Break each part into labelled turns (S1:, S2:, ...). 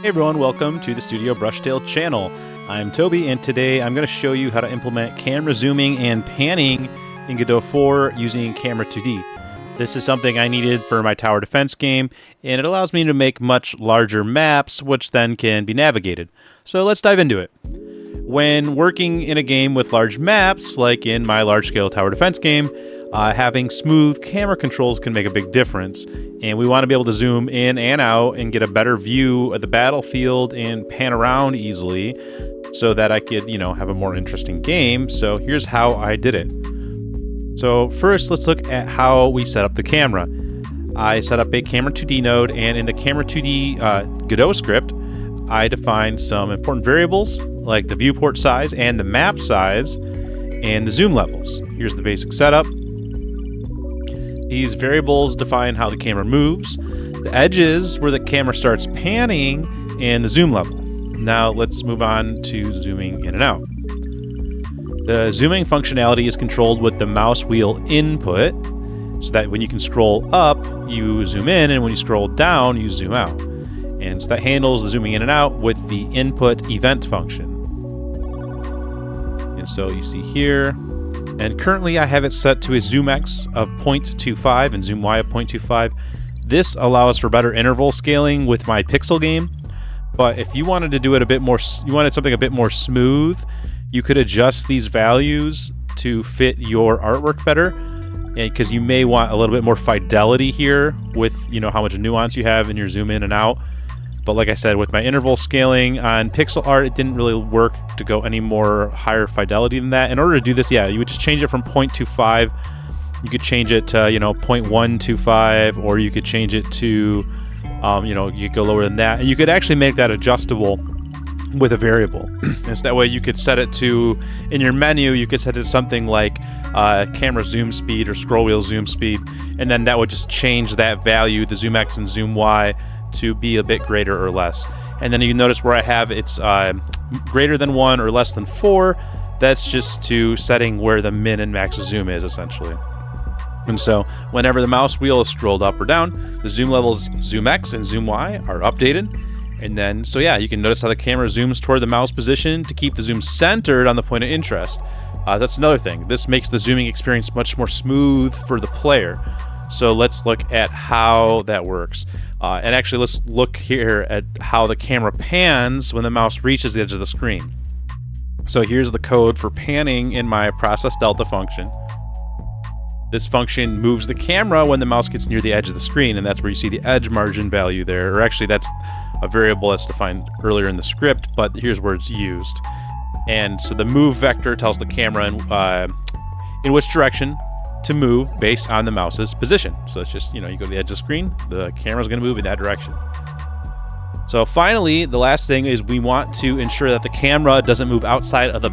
S1: Hey everyone, welcome to the Studio Brushtail channel. I'm Toby, and today I'm going to show you how to implement camera zooming and panning in Godot 4 using Camera 2D. This is something I needed for my tower defense game, and it allows me to make much larger maps, which then can be navigated. So let's dive into it. When working in a game with large maps, like in my large-scale tower defense game, having smooth camera controls can make a big difference, and we want to be able to zoom in and out and get a better view of the battlefield and pan around easily so that I could, have a more interesting game. So here's how I did it. So first, let's look at how we set up the camera. I set up a Camera 2D node, and in the Camera 2D Godot script, I defined some important variables like the viewport size and the map size and the zoom levels. Here's the basic setup. These variables define how the camera moves, the edges where the camera starts panning, and the zoom level. Now let's move on to zooming in and out. The zooming functionality is controlled with the mouse wheel input, so that when you can scroll up, you zoom in, and when you scroll down, you zoom out. And so that handles the zooming in and out with the input event function. And so you see here, and currently I have it set to a zoom X of 0.25 and zoom Y of 0.25. This allows for better interval scaling with my pixel game, but if you wanted to do it a bit more, you wanted something a bit more smooth, you could adjust these values to fit your artwork better, because you may want a little bit more fidelity here with how much nuance you have in your zoom in and out. But like I said, with my interval scaling on pixel art, it didn't really work to go any more higher fidelity than that. In order to do this, you would just change it from 0.25. You could change it to, 0.125, or you could change it to, you could go lower than that. And you could actually make that adjustable with a variable. And so that way you could set it to, in your menu, you could set it to something like camera zoom speed or scroll wheel zoom speed. And then that would just change that value, the zoom X and zoom Y, to be a bit greater or less. And then you notice where I have it's greater than 1 or less than 4. That's just to setting where the min and max zoom is, essentially. And so whenever the mouse wheel is scrolled up or down, the zoom levels zoom X and zoom Y are updated. And then, you can notice how the camera zooms toward the mouse position to keep the zoom centered on the point of interest. That's another thing. This makes the zooming experience much more smooth for the player. So let's look at how that works. And actually, let's look here at how the camera pans when the mouse reaches the edge of the screen. So here's the code for panning in my process delta function. This function moves the camera when the mouse gets near the edge of the screen, and that's where you see the edge margin value there. Or actually, that's a variable that's defined earlier in the script, but here's where it's used. And so the move vector tells the camera in which direction to move based on the mouse's position. So it's just, you go to the edge of the screen, the camera's going to move in that direction. So finally, the last thing is we want to ensure that the camera doesn't move outside of the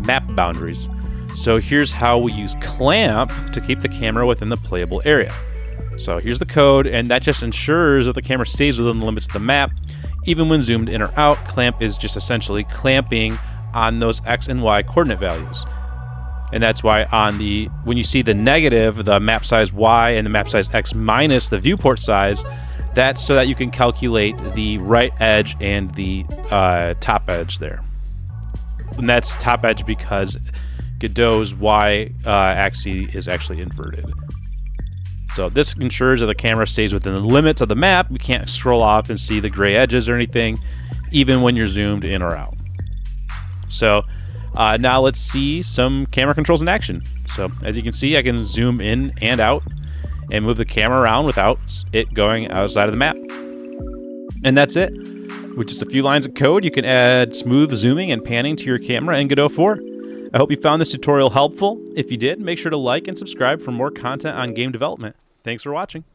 S1: map boundaries. So here's how we use clamp to keep the camera within the playable area. So here's the code, and that just ensures that the camera stays within the limits of the map. Even when zoomed in or out, clamp is just essentially clamping on those X and Y coordinate values. And that's why when you see the negative, the map size Y and the map size X minus the viewport size, that's so that you can calculate the right edge and the top edge there. And that's top edge because Godot's Y axis is actually inverted. So this ensures that the camera stays within the limits of the map. You can't scroll off and see the gray edges or anything, even when you're zoomed in or out. So now let's see some camera controls in action. So as you can see, I can zoom in and out and move the camera around without it going outside of the map. And that's it. With just a few lines of code, you can add smooth zooming and panning to your camera in Godot 4. I hope you found this tutorial helpful. If you did, make sure to like and subscribe for more content on game development. Thanks for watching.